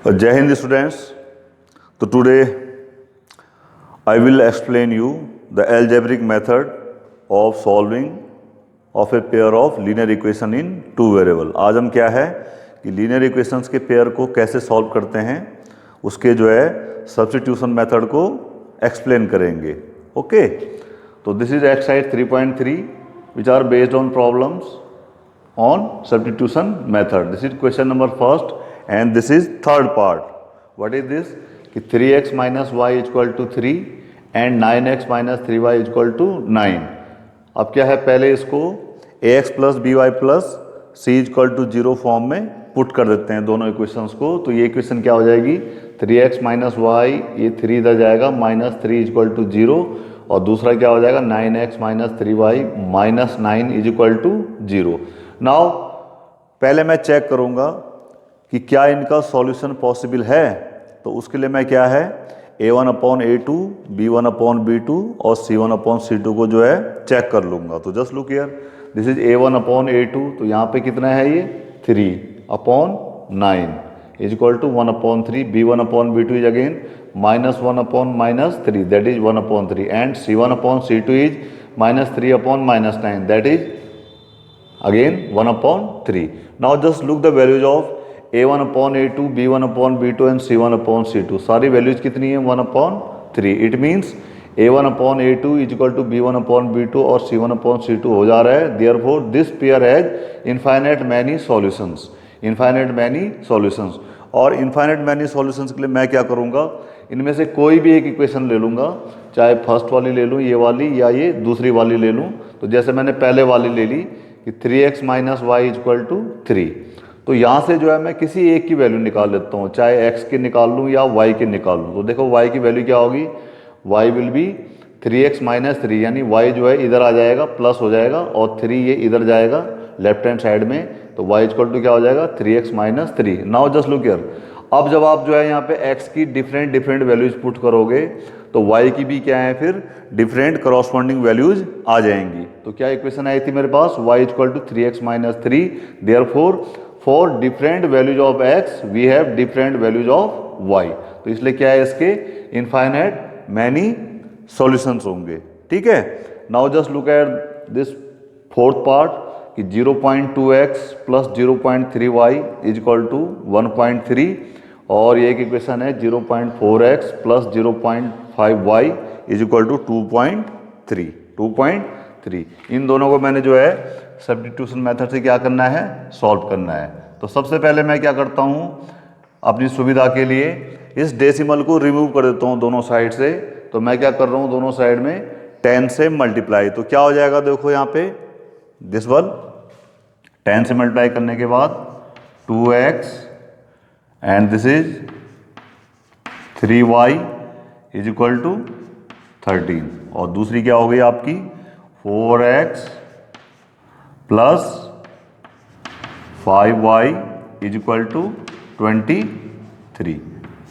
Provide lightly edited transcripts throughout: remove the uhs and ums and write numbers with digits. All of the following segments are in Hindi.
जय हिंद स्टूडेंट्स। तो today I will explain you the algebraic method of solving of a pair of linear equation in two variable. आज हम क्या है कि लीनियर इक्वेशंस के पेयर को कैसे सॉल्व करते हैं उसके जो है सब्स्टिट्यूशन मेथड को एक्सप्लेन करेंगे। ओके, तो this is exercise 3.3 which are based on problems on substitution method. This is question number first and this is third part. What is this? कि 3x minus y is equal to 3 and 9x minus 3y is equal to 9. अब क्या है, पहले इसको ax plus by plus c is equal to 0 form में पुट कर देते हैं दोनों इक्वेशंस को। तो ये इक्वेशन क्या हो जाएगी, 3x minus y, ये 3 इधर जाएगा, माइनस 3 इज इक्वल टू 0 और दूसरा क्या हो जाएगा 9x minus 3y minus 9 is equal to 0। Now पहले मैं चेक करूंगा कि क्या इनका सॉल्यूशन पॉसिबल है। तो उसके लिए मैं क्या है a1/a2, b1/b2 और c1/c2 को जो है चेक कर लूंगा। तो just look here, this is a1/a2, तो यहाँ पे कितना है ये 3/9 is equal to 1/3, b1/b2 is again -1/-3 that is 1/3 and c1/c2 is -3/-9 that is again 1/3. Now just look the values of a1/a2, b1/b2 and c1/c2. सारी वैल्यूज कितनी है 1/3. It means a1/a2 is equal to b1/b2 और c1/c2 हो जा रहा है। Therefore this pair has infinite many solutions, infinite many solutions. और इनफाइनाइट मैनी सॉल्यूशंस के लिए मैं क्या करूंगा, इनमें से कोई भी एक इक्वेशन ले लूंगा, चाहे फर्स्ट वाली ले लूँ ये वाली या ये दूसरी वाली ले लूँ। तो जैसे मैंने पहले वाली ले ली कि 3x minus y is equal to 3, तो यहाँ से जो है मैं किसी एक की वैल्यू निकाल लेता हूँ, चाहे x की निकाल लूँ या y की निकाल लूँ। तो देखो y की वैल्यू क्या होगी, y will be 3x minus 3, यानी y जो है इधर आ जाएगा प्लस हो जाएगा और 3 ये इधर जाएगा लेफ्ट हैंड साइड में, तो y इक्वल टू क्या हो जाएगा 3x minus 3। Now just look here, अब जब आप जो है यहाँ पे x की डिफरेंट वैल्यूज पुट करोगे तो y की भी क्या है फिर डिफरेंट करॉस्पॉन्डिंग वैल्यूज आ जाएंगी। तो क्या इक्वेशन आई थी मेरे पास, y equal to 3x minus 3, therefore for different values of x we have different values of y। तो इसलिए क्या है, इसके इनफाइनाइट मैनी सॉल्यूशंस होंगे। ठीक है, now just look at this fourth part कि 0.2x plus 0.3y is equal to 1.3 और ये एक इक्वेशन है 0.4x plus 0.5y is equal to 2.3। इन दोनों को मैंने जो है सब्स्टिट्यूशन मेथड से क्या करना है, सॉल्व करना है। तो सबसे पहले मैं क्या करता हूँ, अपनी सुविधा के लिए इस डेसिमल को रिमूव कर देता हूँ दोनों साइड से। तो मैं क्या कर रहा हूँ, दोनों साइड में 10 से मल्टीप्लाई, तो क्या हो जाएगा देखो यहाँ पे दिस वन 10 से मल्टीप्लाई करने के बाद 2x and this is 3y is equal to 13 और दूसरी क्या हो गई आपकी 4x plus 5y is equal to 23।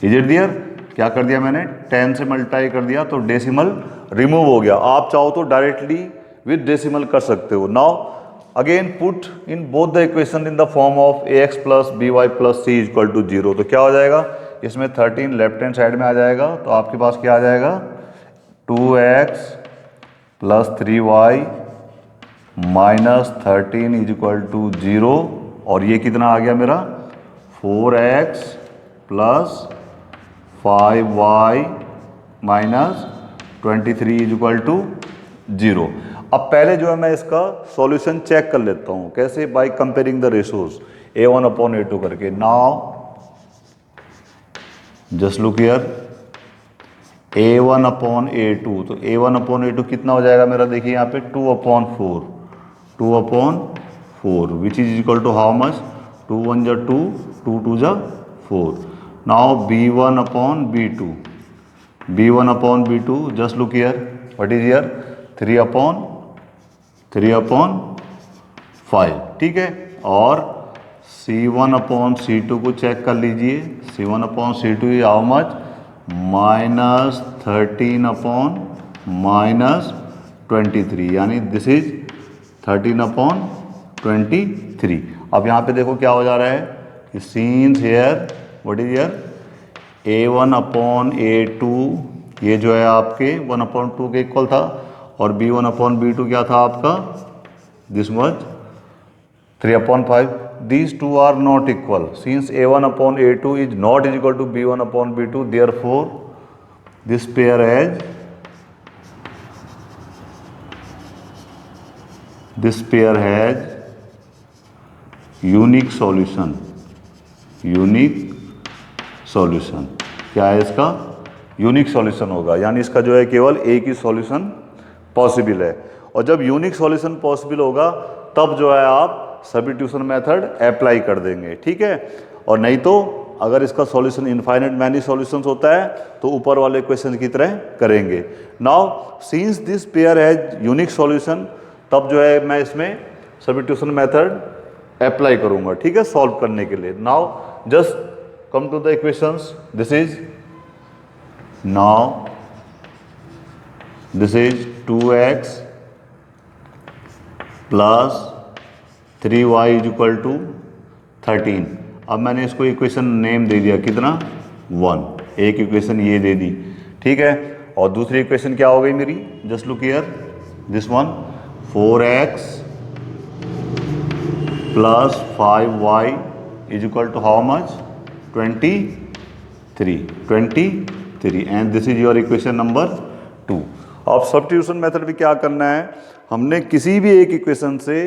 Is it there, क्या कर दिया मैंने 10 से मल्टीप्लाई कर दिया तो डेसिमल रिमूव हो गया। आप चाहो तो डायरेक्टली विद डेसिमल कर सकते हो। Now again put in both the equation in the form of ax plus by plus c is equal to 0। तो क्या हो जाएगा, इसमें 13 लेफ्ट हैंड साइड में आ जाएगा, तो आपके पास क्या आ जाएगा 2x plus 3y minus 13 is equal to 0 और ये कितना आ गया मेरा 4x plus 5y minus 23 is equal to 0। अब पहले जो है मैं इसका सॉल्यूशन चेक कर लेता हूं, कैसे, by comparing the ratios a1/a2 करके। Now just look here a1/a2, तो a1/a2 कितना हो जाएगा मेरा, देखिए यहाँ पे 2/4 which is equal to how much 2 1 जा 2, 2 2 जा 4। Now b1/b2 just look here, what is here 3/5। ठीक है, और c1/c2 को चेक कर लीजिए, c1/c2 इज हाउ मच -13/-23, यानी दिस इज 13/23। अब यहाँ पे देखो क्या हो जा रहा है कि scenes here what is here A1 upon A2 ये जो है आपके 1/2 के इक्वल था, और B1 अपॉन B2 क्या था आपका, this was 3/5. These two are not equal. Since A1 upon A2 is not equal to B1 upon B2, therefore this pair has unique solution. Unique solution. क्या है इसका, यूनिक सॉल्यूशन होगा, यानी इसका जो है केवल एक ही सॉल्यूशन पॉसिबल है. और जब यूनिक सॉल्यूशन पॉसिबल होगा तब जो है आप सब्स्टिट्यूशन मेथड अप्लाई कर देंगे, ठीक है. और नहीं तो अगर इसका सॉल्यूशन इनफाइनाइट मैनी सॉल्यूशंस होता है तो ऊपर वाले क्वेश्चन की तरह करेंगे. Now since this pair has unique solution, तब जो है मैं इसमें सब्स्टिट्यूशन मेथड अप्लाई करूंगा, ठीक है, सॉल्व करने के लिए. Now just come to the equations. This is 2x plus 3y is equal to 13. अब मैंने इसको इक्वेशन नेम दे दिया, कितना, 1. एक इक्वेशन ये दे दी, ठीक है. और दूसरी इक्वेशन क्या हो गई मेरी, just look here, this one, 4x plus 5y is equal to how much, 23, and this is your equation number 2. अब सब्स्टिट्यूशन मेथड भी क्या करना है, हमने किसी भी एक इक्वेशन से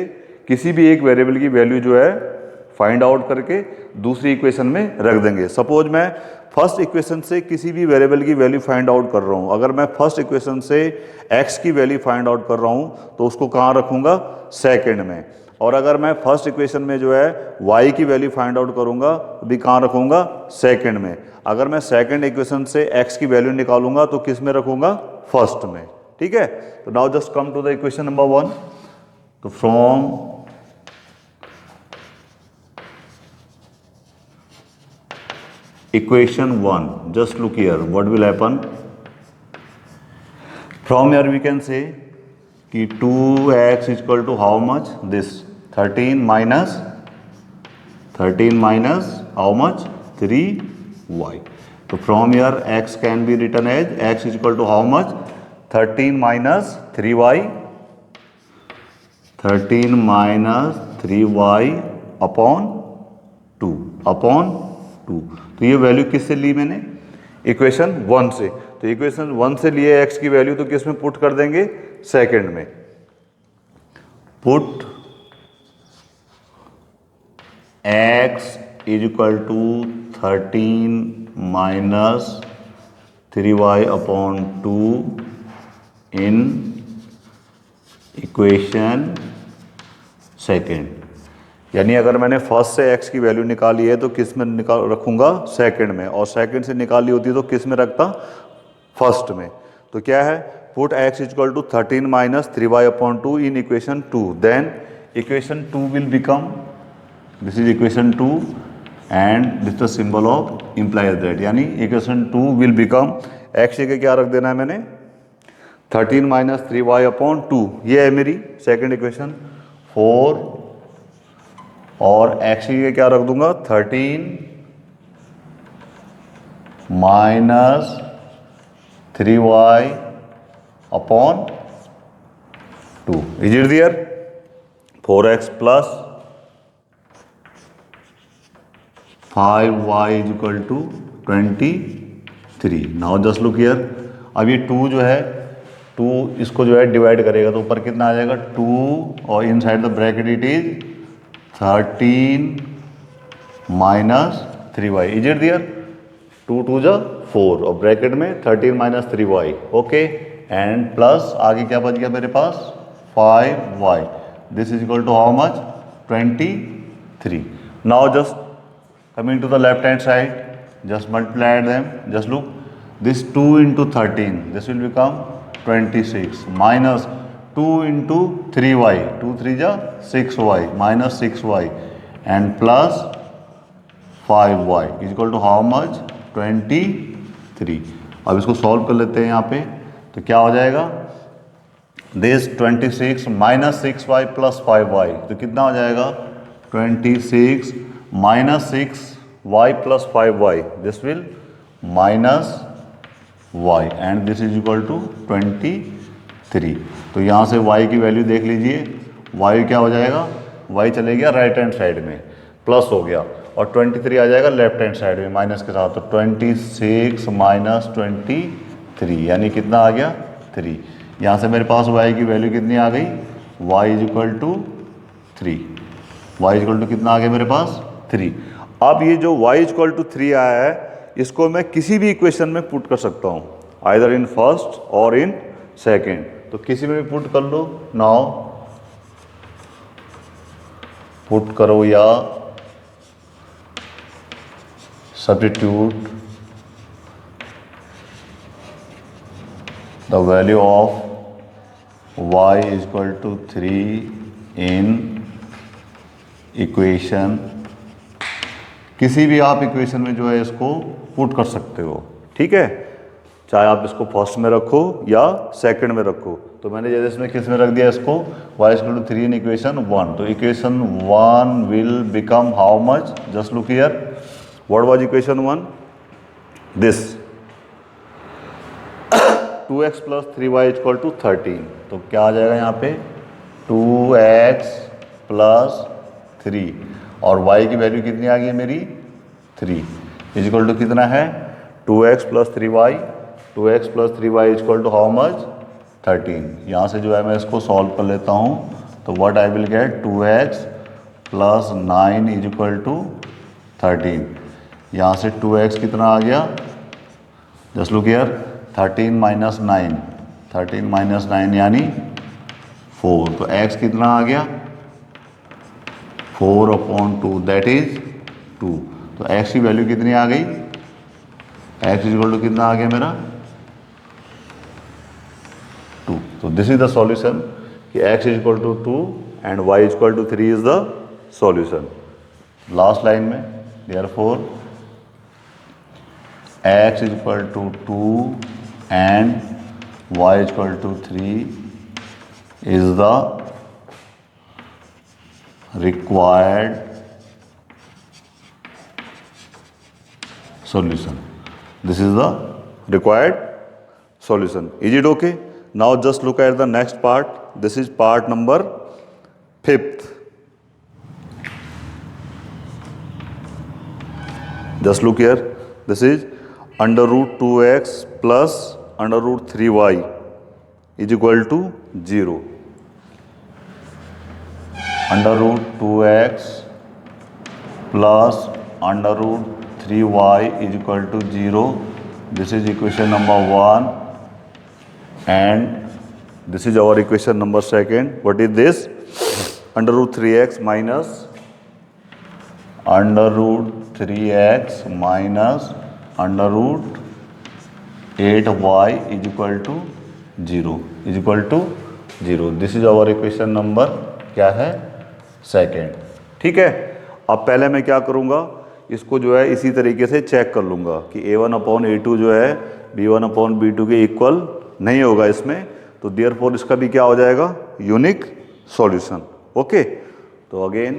किसी भी एक वेरिएबल की वैल्यू जो है फाइंड आउट करके दूसरी इक्वेशन में रख देंगे. सपोज मैं फर्स्ट इक्वेशन से किसी भी वेरिएबल की वैल्यू फाइंड आउट कर रहा हूँ. अगर मैं फर्स्ट इक्वेशन से x की वैल्यू फाइंड आउट कर रहा हूँ तो उसको कहाँ रखूँगा, सेकंड में. और अगर मैं फर्स्ट इक्वेशन में जो है y की वैल्यू फाइंड आउट करूँगा तो भी कहाँ रखूँगा, सेकंड में. अगर मैं सेकंड इक्वेशन से x की वैल्यू निकालूंगा तो किस में रखूँगा, फर्स्ट में, ठीक है. तो now just come to the equation number 1. तो from equation 1, just look here, what will happen. From here we can say कि 2x is equal to how much, this 13 minus how much, 3y. So from here x can be written as x is equal to how much, 13 minus 3y, 13 minus 3y upon 2. तो ये वैल्यू किससे ली मैंने, इक्वेशन 1 से. तो इक्वेशन 1 से लिए x की वैल्यू तो किस में पुट कर देंगे, सेकंड में. Put x is equal to 13 minus 3y upon 2 in equation second. यानी अगर मैंने फर्स्ट से x की वैल्यू निकाली है तो किस में रखूंगा, सेकंड में. और सेकंड से निकाली होती तो किस में रखता, फर्स्ट में. तो क्या है, put x equal to 13 minus 3y upon 2 in equation 2. Then equation 2 will become, this is equation 2 and this the symbol of implies that. यानी इक्वेशन 2 विल बिकम, x के क्या रख देना है मैंने, 13 माइनस 3y अपॉन 2. ये है मेरी सेकेंड इक्वेशन. 4 और x के क्या रख दूंगा, 13 minus 3y upon 2. Is it there, 4x plus 5y is equal to 23. Now just look here. अब ये 2 जो है, 2 इसको जो है डिवाइड करेगा तो ऊपर कितना आ जाएगा, 2 और inside the bracket it is 13 minus 3y. Is it there, 2 2 जा 4 और ब्रैकेट में 13 minus 3y. Okay, and plus आगे क्या बच गया मेरे पास, 5y. This is equal to how much, 23. Now just coming to the left hand side, just multiply them. Just look, this 2 into 13, this will become 26 minus 2 into 3y, 2 3 जा 6y minus 6y and plus 5y is equal to how much, 23. अब इसको सॉल्व कर लेते हैं यहाँ पे. तो क्या हो जाएगा, this 26 minus 6y plus 5y, तो कितना हो जाएगा, 26 minus 6y plus 5y. This will minus y and this is equal to 23। तो यहाँ से y की वैल्यू देख लीजिए, y क्या हो जाएगा, y चले गया राइट हैंड साइड में, प्लस हो गया, और 23 आ जाएगा लेफ्ट हैंड साइड में माइनस के साथ। तो 26 माइनस 23 यानी कितना आ गया 3। यहाँ से मेरे पास y की वैल्यू कितनी आ गई, y is equal to 3। y is equal to कितना आ गया मेरे पास 3। अब ये जो y इज इक्वल टू 3 आया है, इसको मैं किसी भी इक्वेशन में पुट कर सकता हूँ, आइदर इन फर्स्ट और इन सेकेंड। तो किसी में भी पुट कर लो। नाउ पुट करो या substitute the value of y is equal to 3 in equation. किसी भी आप इक्वेशन में जो है इसको पुट कर सकते हो, ठीक है, चाहे आप इसको फर्स्ट में रखो या सेकंड में रखो। तो मैंने जैसे इसमें किस में रख दिया इसको, y is equal to 3 in equation 1। तो equation 1 will become how much, just look here, what was equation 1, this 2x plus 3y is equal to 13। तो क्या आ जाएगा यहाँ पे 2x प्लस 3 और y की वैल्यू कितनी आ गई है मेरी 3 इज इक्वल टू कितना है 2x plus 3y। 2x plus 3y is equal to how much 13। यहाँ से जो है मैं इसको सॉल्व कर लेता हूँ। तो what I will get 2x plus 9 is equal to 13। यहाँ से 2x कितना आ गया, just look here, 13 minus 9, 13 minus 9 यानी 4। तो x कितना आ गया 4/2 दैट इज 2। तो x की वैल्यू कितनी आ गई, x इज इक्वल टू कितना आ गया मेरा 2। तो दिस इज द सॉल्यूशन कि x is equal to 2 and y is equal to 3 is the solution. Last line में therefore x is equal to 2 and y is equal to 3 is the required solution. This is the required solution. Is it okay? Now just look at the next part. This is part number 5th. Just look here. This is under root 2x plus under root 3y is equal to 0. Under root 2x plus under root 3y is equal to 0. This is equation number 1 and this is our equation number 2. What is this? Under root 3x minus under root 3x minus under root 8y is equal to 0 is equal to 0. This is our equation number क्या है 2. ठीक है, अब पहले मैं क्या करूँगा, इसको जो है इसी तरीके से चेक कर लूँगा कि a1/a2 जो है b1/b2 के इक्वल नहीं होगा इसमें। तो देयरफॉर इसका भी क्या हो जाएगा यूनिक सॉल्यूशन। ओके, तो अगेन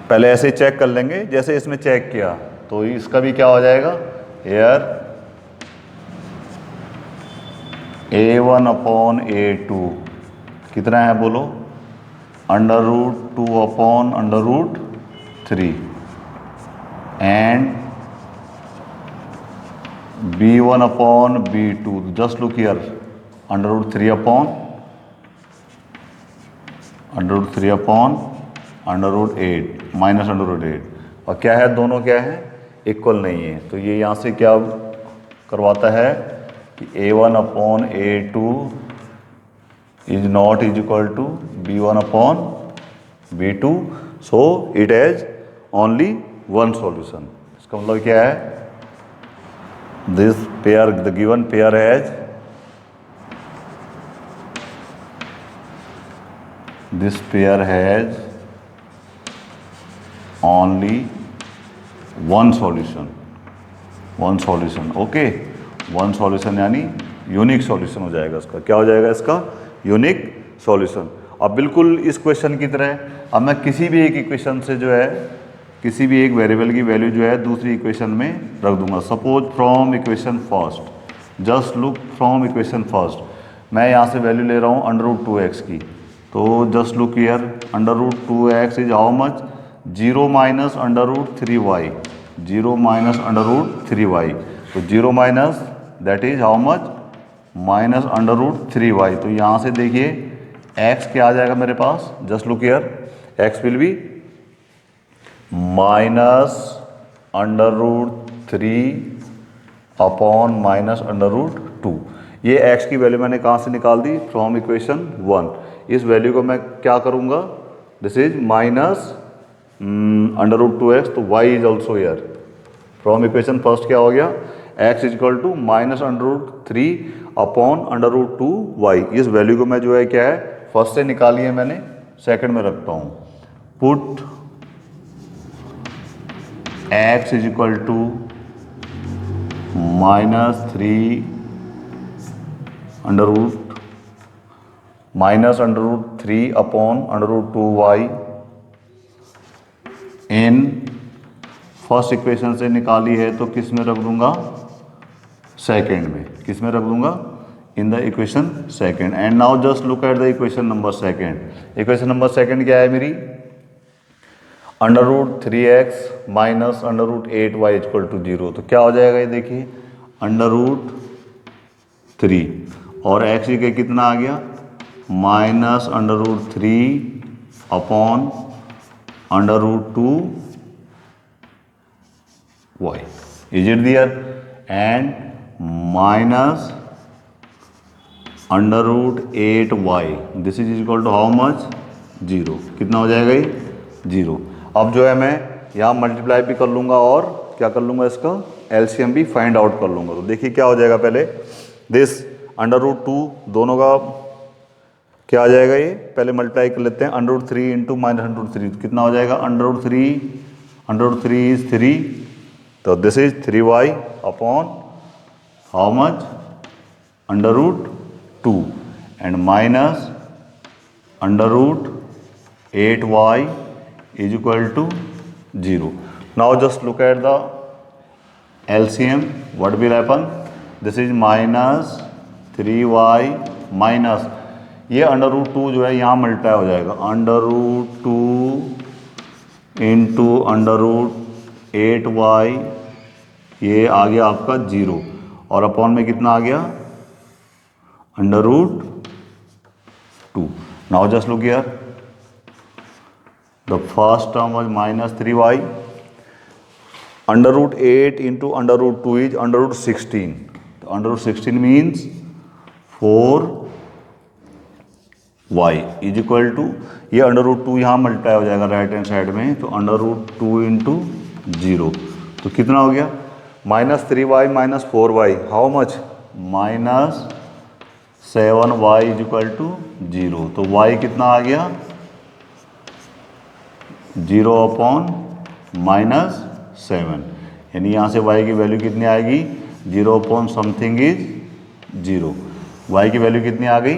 पहले ऐसे चेक कर लेंगे जैसे इसमें चेक किया, तो इसका भी क्या हो जाएगा हेयर a1/a2 कितना है बोलो, under root 2/√3 and b1/b2 just look here √3/√8 minus √8। और क्या है, दोनों क्या है इक्वल नहीं है। तो ये यहाँ से क्या करवाता है कि a1/a2 is not is equal to b1/b2, so it has only one solution. इसका मतलब क्या है, this pair, the given pair has only one solution. Okay, one solution यानी यूनिक सॉल्यूशन हो जाएगा इसका। क्या हो जाएगा इसका यूनिक सॉल्यूशन। अब बिल्कुल इस क्वेश्चन की तरह अब मैं किसी भी एक इक्वेशन से जो है किसी भी एक वेरिएबल की वैल्यू जो है दूसरी इक्वेशन में रख दूंगा। Suppose from equation first, just look from equation first, मैं यहाँ से वैल्यू ले रहा हूँ √2x की, तो just look here, √2x is how much, 0 minus √3y, 0 minus √3y, तो 0 minus that is how much, minus √3y। तो यहाँ से देखिए x क्या आ जाएगा मेरे पास, just look here, x will be minus √3 upon minus √2। ये x की वैल्यू मैंने कहाँ से निकाल दी, फ्रॉम इक्वेशन 1। इस वैल्यू को मैं क्या करूँगा, दिस इज माइनस √2x, तो y is also here, from equation first क्या हो गया, x is equal to minus √3 upon √2y। इस वैल्यू को मैं जो है क्या है, फर्स्ट से निकाली है मैंने, सेकंड में रखता हूँ। Put x is equal to -3 √3 upon √2y in first equation से निकाली है, तो किस में रख दूंगा, सेकेंड में। किस में रख दूंगा, in the equation second. And now just look at the equation number second. Equation number second क्या है मेरी, √3x minus √8y equal to 0। तो क्या हो जाएगा ये देखिए, √3 और x के कितना आ गया, minus √3 upon √2y, is it there, and minus √8y, this is equal to how much, 0। कितना हो जाएगा ये, 0। अब जो है मैं यहाँ मल्टीप्लाई भी कर लूँगा और क्या कर लूँगा, इसका एलसीएम भी फाइंड आउट कर लूँगा। तो देखिए क्या हो जाएगा, पहले दिस √2 दोनों का क्या आ जाएगा, ये पहले मल्टीप्लाई कर लेते हैं, √3 इंटू माइनस √3 कितना हो जाएगा, √3 इज 3, तो this is 3y upon how much, √2 and minus √8y is equal to 0. Now just look at the LCM. What will happen? This is minus 3y minus, ये √2 जो है यहाँ मल्टीप्लाई हो जाएगा, √2 इंटू √8y, ये आ गया आपका 0, और अपॉन में कितना आ गया, √2। Now just look here. The first term was minus 3y. √8 into √2 is √16. So √16 means 4y is equal to, ये √2 यहाँ मल्टीप्लाई हो जाएगा राइट हैंड साइड में, तो √2 इंटू 0, तो कितना हो गया, minus 3y minus 4y, how much, minus 7y is equal to 0। तो y कितना आ गया, 0 अपॉन -7, यानी यहाँ से y की वैल्यू कितनी आएगी, 0 अपॉन समथिंग इज 0, y की वैल्यू कितनी आ गई,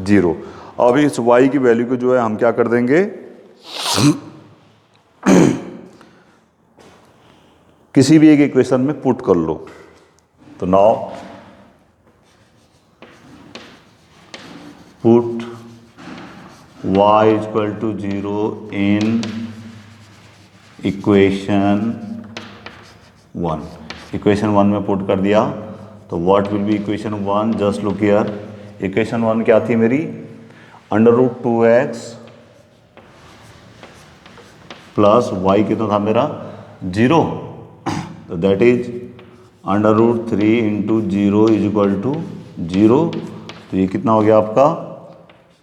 0। अब इस y की वैल्यू को जो है हम क्या कर देंगे, किसी भी एक इक्वेशन में पुट कर लो। तो now put y is equal to 0 in equation 1। Equation 1 में पुट कर दिया, तो what will be equation 1, just look here. Equation 1 क्या थी मेरी, √2x प्लस y कितना था मेरा, 0, तो that is √3 into 0 is equal to 0। तो ये कितना हो गया आपका,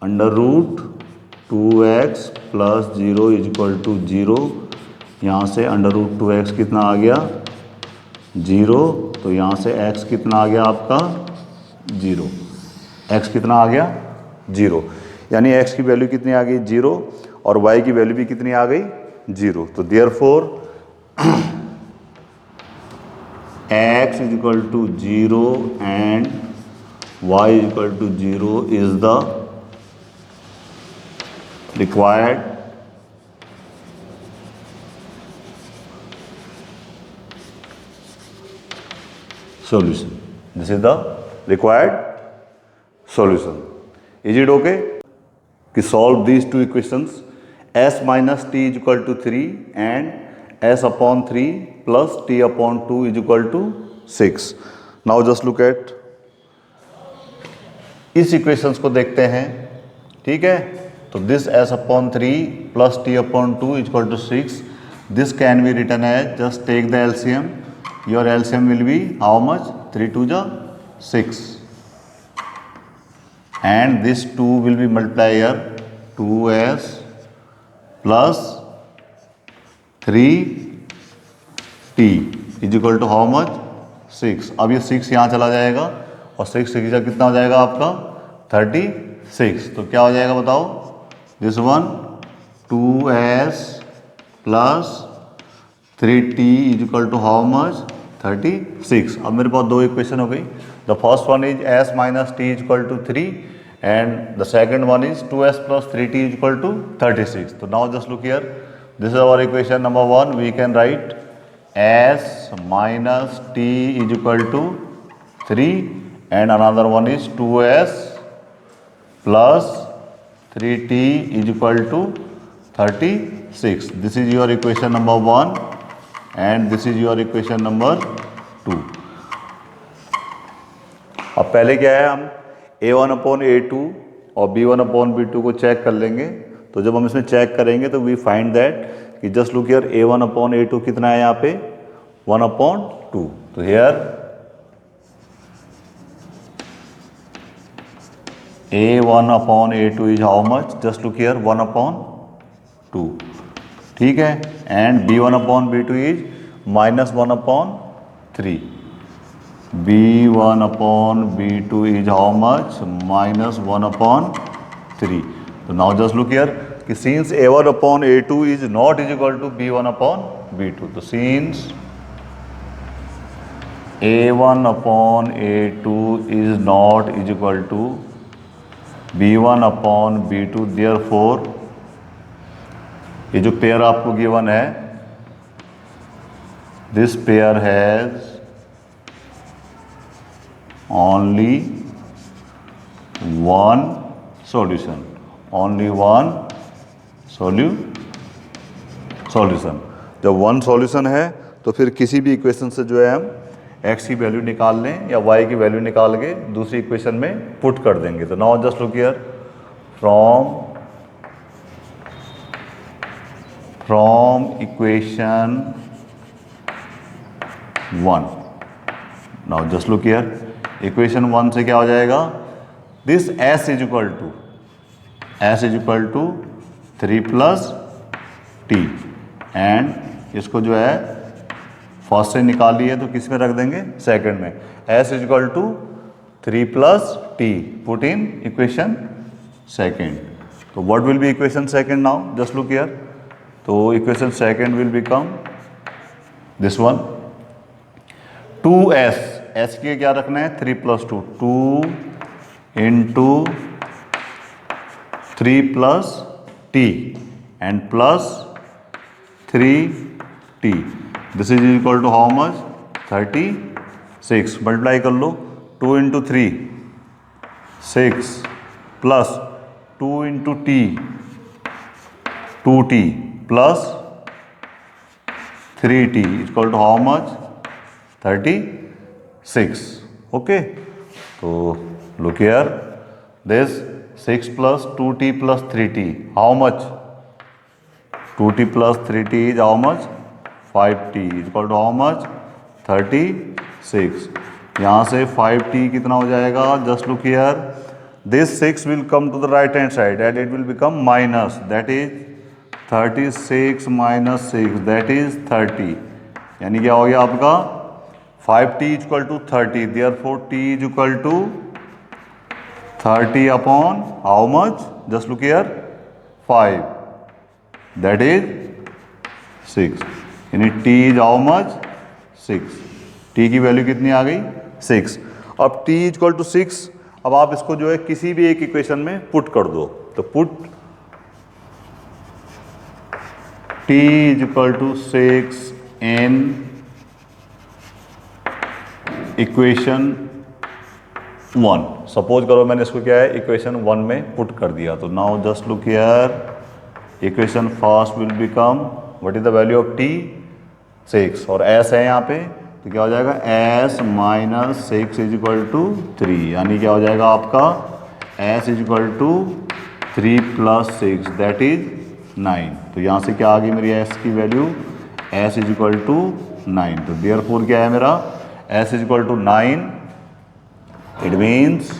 √2x plus 0 is equal to 0। यहाँ से √2x कितना आ गया, 0, तो यहाँ से x कितना आ गया आपका, 0, x कितना आ गया, 0, यानी x की वैल्यू कितनी आ गई, 0, और y की वैल्यू भी कितनी आ गई, 0। तो therefore x is equal to 0 and y is equal to 0 is the required solution. This is the required solution. Is it okay? To solve these two equations, s minus t is equal to 3 and s upon 3 plus t upon 2 is equal to 6. Now just look at इस इक्वेशंस को देखते हैं, ठीक है. तो this s upon 3 plus t upon 2 is equal to 6. This can be written as, just take the LCM. Your LCM will be how much? 3 to the 6. And this 2 will be multiplied here. 2s plus 3t is equal to how much? 6. अब ये 6 यहाँ चला जाएगा और 6 से कितना हो जाएगा आपका? 36. तो क्या हो जाएगा बताओ? This one 2s plus 3t is equal to how much? 36. अब मेरे पास दो इक्वेशन हो गई. The first one is s minus t is equal to 3 and the second one is 2s plus 3t is equal to 36. तो now just look here, this is our equation number 1. We can write s minus t is equal to 3 and another one is 2s plus 3t is equal to 36. This is your equation number 1 and this is your equation number 2. अब पहले क्या है, हम a1 अपॉन a2 और b1 अपॉन b2 को चेक कर लेंगे. तो जब हम इसमें चेक करेंगे तो वी फाइंड दैट कि just look here a1 upon a2 कितना है यहाँ पे? 1 अपॉन 2. तो here a1 upon a2 is how much? Just look here, 1 upon 2. ठीक है. And b1 upon b2 is minus 1 upon 3. b1 upon b2 is how much? Minus 1 upon 3. So now just look here कि since a1 upon a2 is not is equal to b1 upon b2. तो since a1 upon a2 is not is equal to b1 upon b2, therefore ये जो पेयर आपको गिवन है, this pair has only one solution. Only one solution. जब वन सॉल्यूशन है तो फिर किसी भी इक्वेशन से जो है हम x की वैल्यू निकाल लें या y की वैल्यू निकाल के दूसरी इक्वेशन में पुट कर देंगे. तो now just look here, from equation 1. Now just look here, equation 1 से क्या हो जाएगा? This s is equal to 3 plus t and इसको जो है फर्स्ट से निकाली है तो किस में रख देंगे? सेकंड में. s is equal to 3 plus t, put in equation second. तो what will be equation second now? Just look here. तो equation second will become this one 2s. s के क्या रखना है? 3 plus 2. 2 into 3 plus t and plus 3t. This is equal to how much? 36. Multiply कर लो. 2 into 3 6 plus 2 into t 2t plus 3t equal to how much? 36. Okay. तो look here, this 6 plus 2t plus 3t how much? 2t plus 3t is how much? 5t equal to how much? 36. यहाँ से 5t कितना हो जाएगा? Just look here, this 6 will come to the right hand side and it will become minus, that is 36 minus 6 that is 30. यानी क्या हो गया आपका? 5t equal to 30. Therefore t is equal to 30 upon how much? Just look here 5 that is 6. यानी t is how much? 6. t की वैल्यू कितनी आ गई? 6. अब t इक्वल टू 6. अब आप इसको जो है किसी भी एक इक्वेशन में पुट कर दो. तो put t is equal to 6 in equation 1, suppose करो मैंने इसको क्या है इक्वेशन 1 में पुट कर दिया, तो now just look here, equation first will become what is the value of t 6 और s है यहाँ पे, तो क्या हो जाएगा s minus 6 is equal to 3, यानी क्या हो जाएगा आपका s is equal to 3 plus 6 that is 9। तो यहाँ से क्या आ गई मेरी s की value, s is equal to 9। तो देयरफॉर क्या है मेरा s is equal to 9, it means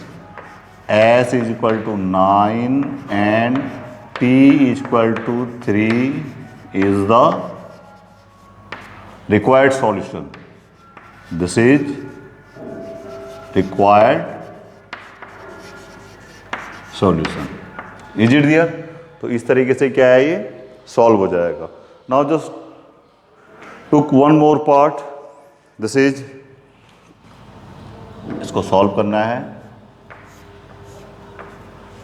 s is equal to 9 and t is equal to 3 is the required solution. This is required solution. Is it there? तो इस तरीके से क्या है ये सॉल्व हो जाएगा। Now just took one more part. This is, इसको सॉल्व करना है।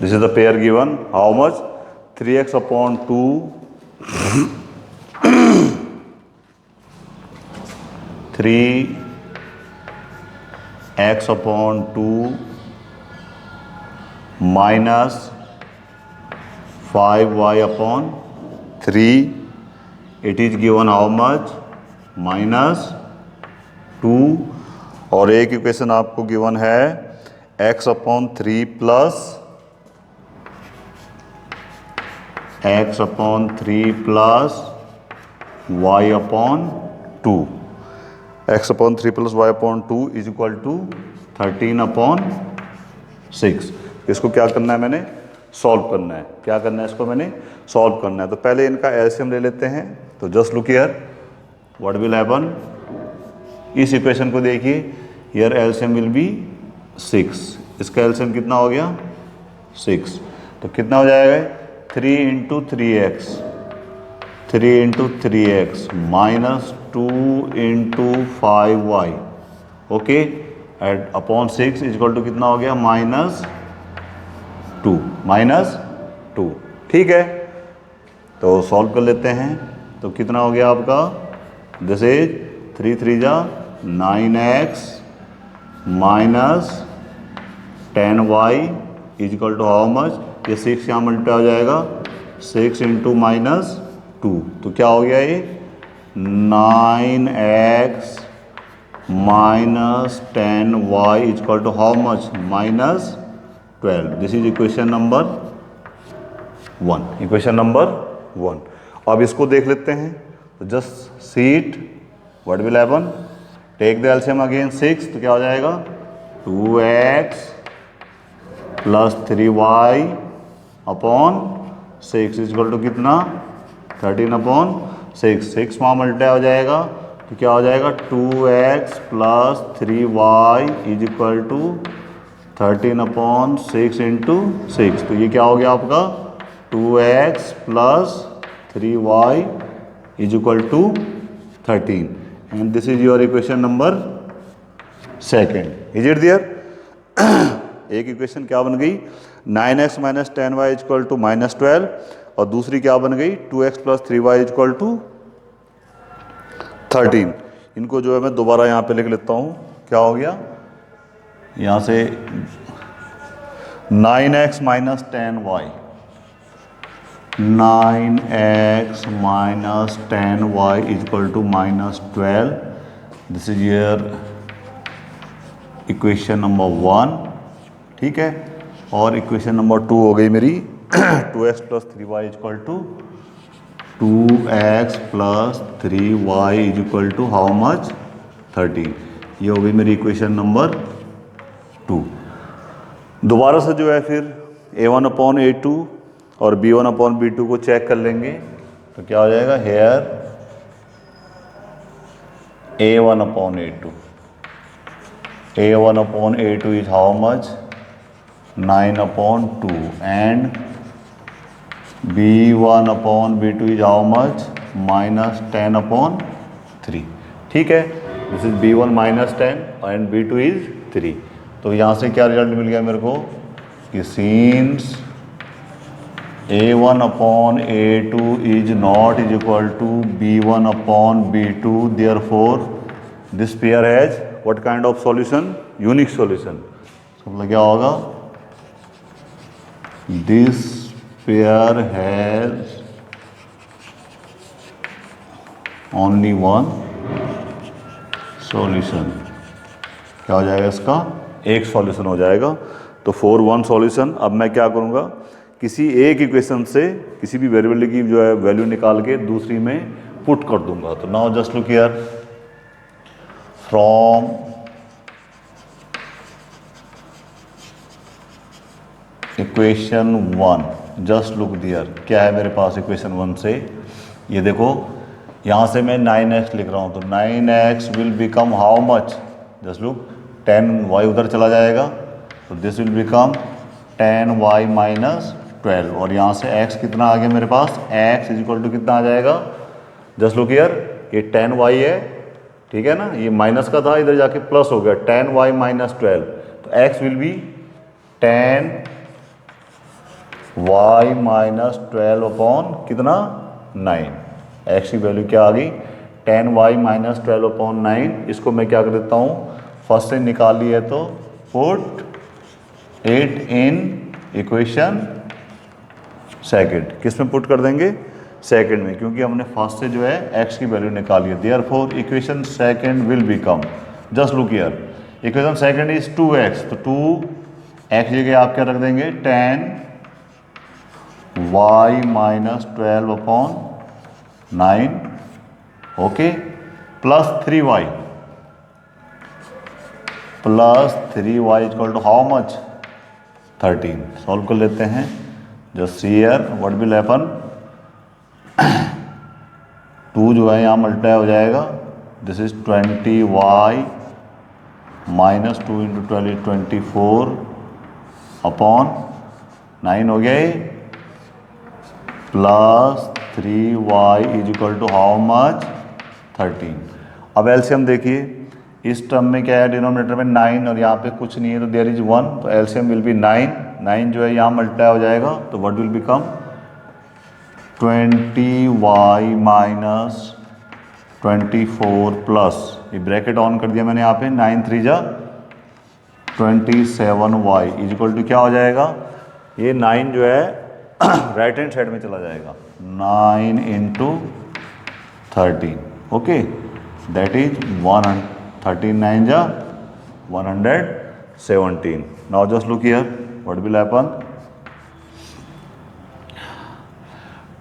This is the pair given. How much? 3x upon 2 3x upon 2 minus 5y upon 3, it is given how much, minus 2, और एक इक्वेशन आपको गिवन है x upon 3 plus x upon 3 plus y upon 2, x upon 3 plus y upon 2 is equal to 13 upon 6। इसको क्या करना है मैंने सॉल्व करना है, क्या करना है इसको मैंने सॉल्व करना है। तो पहले इनका एलसीएम ले लेते हैं। तो just look here what will happen, इस इक्वेशन को देखिए, हियर एलसीएम विल बी 6, इसका एलसीएम कितना हो गया 6, तो कितना हो जाएगा 3 into 3x, 3 into 3x minus 2 into 5y, okay, eight upon 6 is equal to कितना हो गया -2, ठीक है। तो सॉल्व कर लेते हैं। तो कितना हो गया आपका, दिस इज 3 3 जा 9x minus 10y is equal to how much, ये 6 यहाँ मल्टीप्लाई हो जाएगा 6 इंटू माइनस 2, तो क्या हो गया ये 9x minus 10y is equal to how much -12। This is equation number 1, equation number 1। अब इसको देख लेते हैं। तो just see it what will happen, take the LCM again 6, तो क्या हो जाएगा 2x plus 3y upon 6 is equal to कितना 13 अपॉन 6 वहाँ मल्टीप्लाई हो जाएगा, तो क्या हो जाएगा 2x plus 3y is equal to 13 upon 6 into 6, तो ये क्या हो गया आपका 2x plus 3y is equal to 13 and this is your equation number 2। Is it there, एक इक्वेशन क्या बन गई 9x minus 10y is equal to -12 और दूसरी क्या बन गई 2x plus 3y is equal to 13। इनको जो है मैं दोबारा यहाँ पे लिख लेता हूँ। क्या हो गया, यहाँ से 9x minus 10y, 9x minus 10y is equal to -12, this is your equation number 1, ठीक है। और इक्वेशन नंबर 2 हो गई मेरी 2x plus 3y is equal to 2x plus 3y is equal to how much 13, ये हो गई मेरी इक्वेशन नंबर 2। दोबारा से जो है फिर a1 अपॉन a2 और b1 अपॉन b2 को चेक कर लेंगे। तो क्या हो जाएगा here a1 upon a2, a1 upon a2 is how much 9 upon 2 and b1 upon b2 is how much -10 upon 3, ठीक है। This is b1 -10 and b2 is 3। तो यहाँ से क्या रिजल्ट मिल गया मेरे को कि scenes a1 upon a2 is not is equal to b1 upon b2, therefore this pair has what kind of solution, unique solution. मतलब क्या होगा, this pair has only one solution. क्या हो जाएगा इसका, एक सॉल्यूशन हो जाएगा। तो फॉर वन सॉल्यूशन अब मैं क्या करूँगा, किसी एक इक्वेशन से किसी भी वेरिएबल की जो है वैल्यू निकाल के दूसरी में पुट कर दूंगा। तो now just look here, from equation one, just look there, क्या है मेरे पास इक्वेशन वन से, ये देखो यहाँ से मैं 9x लिख रहा हूँ, तो 9x will become how much, just look 10y उधर चला जाएगा, तो this will become 10y minus 12, और यहाँ से x कितना आ गया मेरे पास, x इज इक्वल टू कितना आ जाएगा, जस्ट लुक हियर, ये 10y है, ठीक है ना, ये माइनस का था, इधर जाके प्लस हो गया, 10y माइनस 12, तो x will B 10y minus 12 upon कितना 9, x की वैल्यू क्या आ गई 10y माइनस 12 अपॉन 9। इसको मैं क्या कर देता हूँ, फर्स्ट से निकाल लिया है तो put it in equation second, किस में पुट कर देंगे, सेकंड में, क्योंकि हमने फर्स्ट से जो है x की वैल्यू निकाली है। Therefore equation second will become, just look here, equation second is 2x, तो 2x जगह आप क्या रख देंगे 10y minus 12 upon 9, okay, plus 3y, plus 3y equal to how much 13। Solve कर लेते हैं, just see here what will happen, 2 जो है यहाँ मल्टीप्लाई हो जाएगा, this is 20y minus 2 into 12 24 upon 9 हो गया, plus 3y is equal to how much 13। अब एलसीएम देखिए, इस टर्म में क्या है, डिनोमिनेटर में 9 और यहाँ पे कुछ नहीं है, तो देयर इज 1, तो एलसीएम विल बी 9 जो है यहाँ मल्टीप्लाई हो जाएगा, तो what will become 20y minus 24 plus, ये ब्रैकेट ऑन कर दिया मैंने यहाँ पे, 9 3 जा 27y इज इक्वल टू क्या हो जाएगा, ये 9 जो है राइट हैंड साइड में चला जाएगा, 9 इंटू 13, ओके, दैट इज 113 9 जा 117। Now just look here what will happen,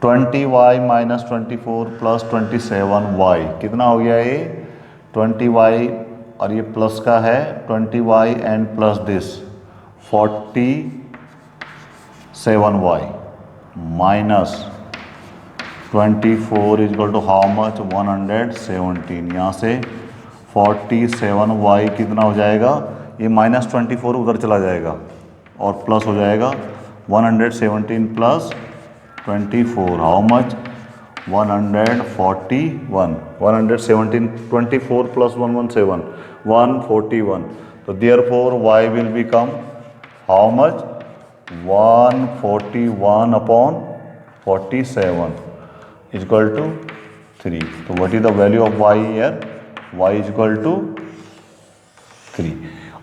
20y minus 24 plus 27y कितना हो गया, ये 20y और ये प्लस का है 20y and plus this 47y minus 24 is equal to how much 117, यहाँ से 47y कितना हो जाएगा, ये माइनस 24 उधर चला जाएगा और प्लस हो जाएगा 117 प्लस 24 हाउ मच 141, 117 24 प्लस 117 141, तो therefore y will become how much 141 upon 47 is equal to 3। तो what is the value of y here, y is equal to 3।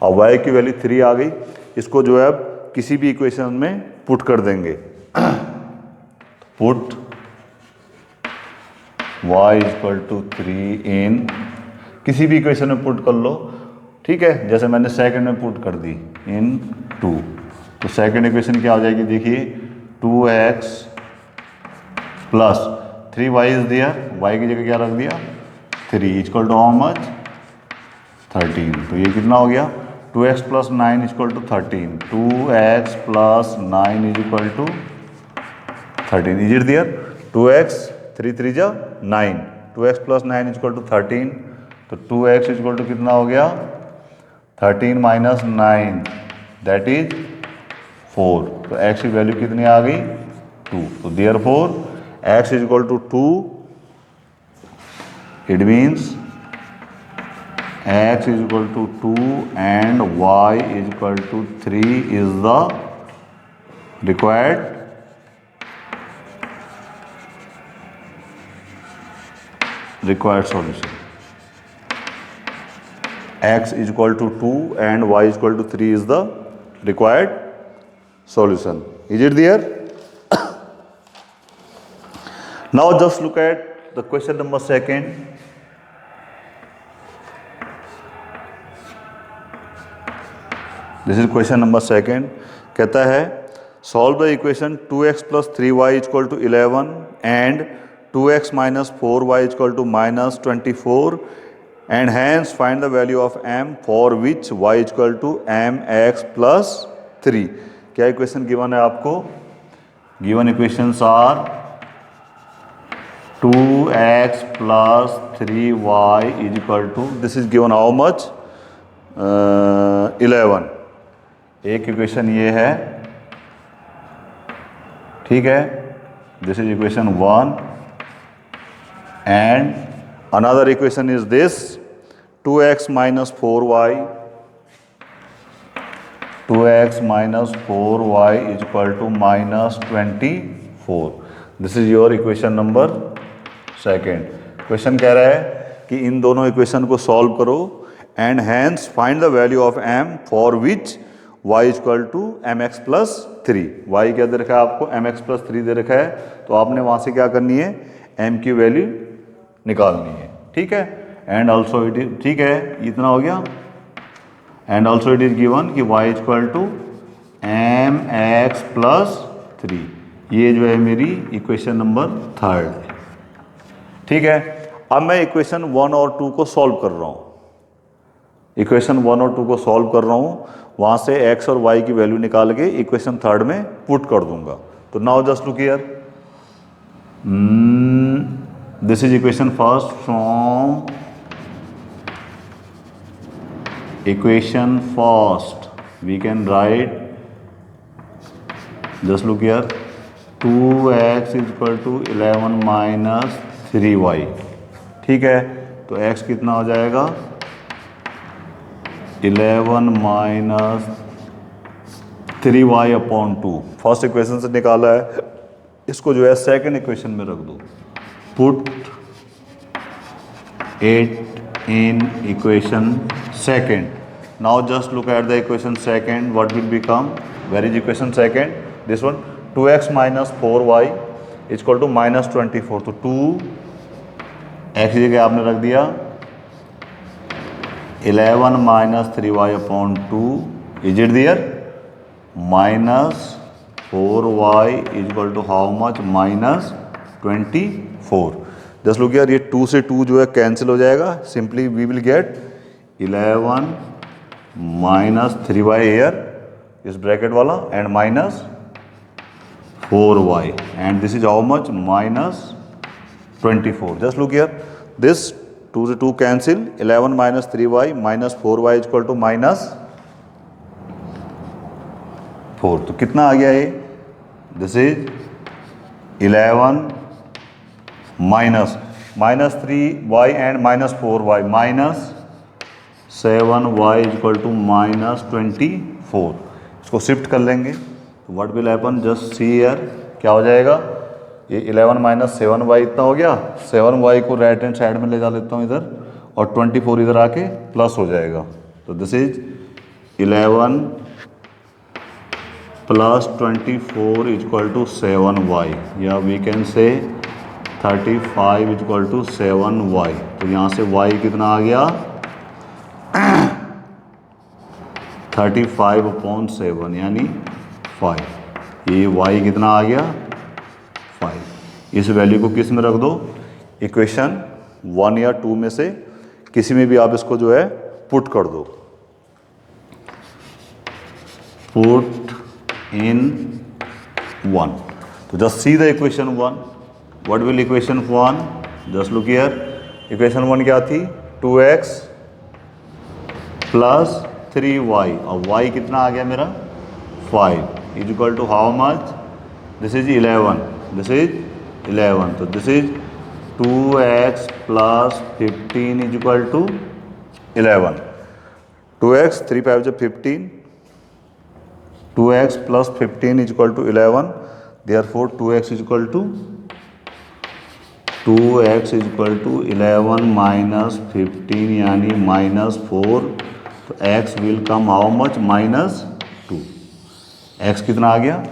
अब y की वैल्यू 3 आ गई, इसको जो है अब किसी भी इक्वेशन में पुट कर देंगे, put y is equal to 3 in, किसी भी इक्वेशन में पुट कर लो, ठीक है, जैसे मैंने सेकंड में पुट कर दी इन 2, तो सेकंड इक्वेशन क्या हो जाएगी, देखिए 2x plus 3y is their, y की जगह क्या रख दिया 3 इक्वल टू हाउ मच 13, तो ये कितना हो गया 2x plus 9 equal to 13, 2x plus 9 is equal to 13, is it there, 2x 3 3 जा 9, 2x plus 9 is equal to 13, तो 2x इज इक्वल टू कितना हो गया 13 माइनस 9 दैट इज 4, तो x की वैल्यू कितनी आ गई 2, तो therefore x is equal to 2, it means x is equal to 2 and y is equal to 3 is the required solution. x is equal to 2 and y is equal to 3 is the required solution. Is it there? Now just look at the question number 2. This is question number 2. कहता है solve the equation 2x plus 3y is equal to 11 and 2x minus 4y is equal to minus 24 and hence find the value of m for which y is equal to mx plus 3. क्या इक्वेशन गिवन है आपको? Given equations are 2x plus 3y is equal to, this is given how much? 11. एक इक्वेशन ये है, ठीक है, this is equation 1 and another equation is this 2x minus 4y, 2x minus 4y is equal to minus 24. This is your equation number 2. Question कह रहा है कि इन दोनों इक्वेशन को सॉल्व करो and hence find the value of m for which y is equal to mx plus 3. y क्या दे रखा है आपको? mx प्लस 3 दे रखा है, तो आपने वहां से क्या करनी है? m की वैल्यू निकालनी है, ठीक है. एंड ऑल्सो इट इज, ठीक है, इतना हो गया. And also it is given कि y is equal to mx plus 3. ये जो है मेरी इक्वेशन नंबर 3. ठीक है. अब मैं इक्वेशन 1 और 2 को सॉल्व कर रहा हूँ. इक्वेशन 1 और 2 को सॉल्व कर रहा हूँ, वहाँ से x और y की वैल्यू निकाल के इक्वेशन 3 में पुट कर दूंगा. तो now just look here, this is equation first from equation first we can write, just look here, 2x is equal to 11 minus 3y. ठीक है, तो x कितना हो जाएगा? 11 minus 3y upon 2. First equation से निकाला है, इसको जो है सेकंड इक्वेशन में रख दो. Put it in equation second. Now just look at the equation second. What will become? Where is equation second? This one, 2x minus 4y is equal to minus 24. तो 2x की जगह आपने रख दिया 11 minus 3y upon 2. Is it there? Minus 4y is equal to how much? Minus 24. Just look here, ये 2 से 2 जो है कैंसिल हो जाएगा. Simply we will get 11 minus 3y here, इस ब्रैकेट वाला, and minus 4y, and this is how much? Minus 24. Just look here, this 2 से 2 cancel, 11 minus 3y minus 4y is equal to minus 4. तो कितना आ गया ये? This is 11 minus 3y and minus 4y minus 7y is equal to minus 24. इसको शिफ्ट कर लेंगे. What will happen? Just see here, क्या हो जाएगा? ये 11 माइनस 7y इतना हो गया. 7y को राइट हैंड साइड में ले जा लेता हूँ इधर, और 24 इधर आके प्लस हो जाएगा. तो this is 11 plus 24 is equal to 7y, या we can say 35 is equal to 7y. तो यहाँ से y कितना आ गया? 35 अपॉन 7 यानी 5. ये y कितना आ गया? 5. इस वैल्यू को किस में रख दो? इक्वेशन 1 या 2 में से किसी में भी आप इसको जो है पुट कर दो. Put in 1. तो just see the equation 1. What will equation 1? Just look here, equation 1 क्या थी? 2x प्लस 3y, और y कितना आ गया मेरा? 5 is equal to how much? This is 11. This is 11. तो this is 2x plus 15 is equal to 11. 2x 3 5 जो 15, 2x plus 15 is equal to 11. Therefore 2x is equal to 2x equal to 11 minus 15 यानी -4, तो x will come how much, -2। x कितना आ गया,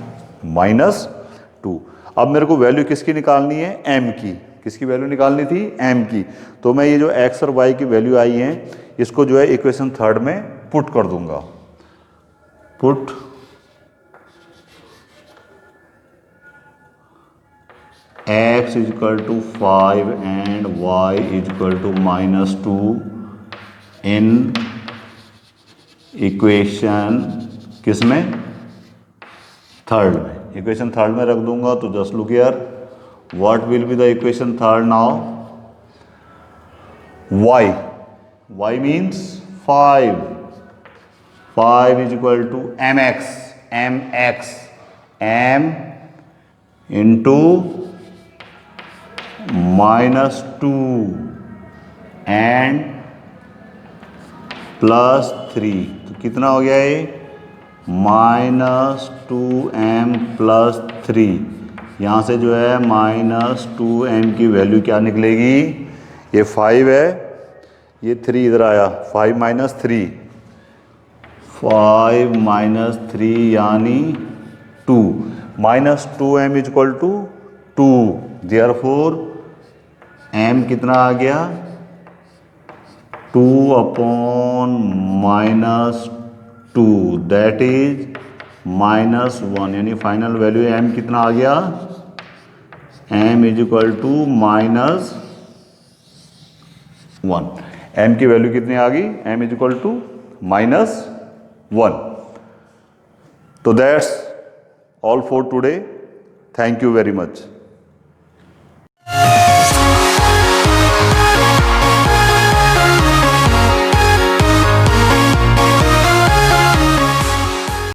-2। अब मेरे को वैल्यू किसकी निकालनी है, m की। किसकी वैल्यू निकालनी थी, m की। तो मैं ये जो x और y की वैल्यू आई है इसको जो है इक्वेशन थर्ड में पुट कर दूंगा। Put x equal to 5 and y equal to -2 in equation किसमें, थर्ड में। इक्वेशन थर्ड में रख दूंगा। तो just look here, what will be the equation third now, y means 5 is equal to mx m into -2 and +3। तो कितना हो गया ये, -2m + 3। यहाँ से जो है -2m की वैल्यू क्या निकलेगी, ये 5 है, ये 3 इधर आया, 5 - 3, 5 - 3 यानी 2, -2m equal to 2। Therefore m कितना आ गया, 2/-2, दैट इज -1, यानी फाइनल वैल्यू m कितना आ गया, m is equal to -1। m की वैल्यू कितनी आ गई, m इज इक्वल टू -1। तो that's all for today, thank you very much.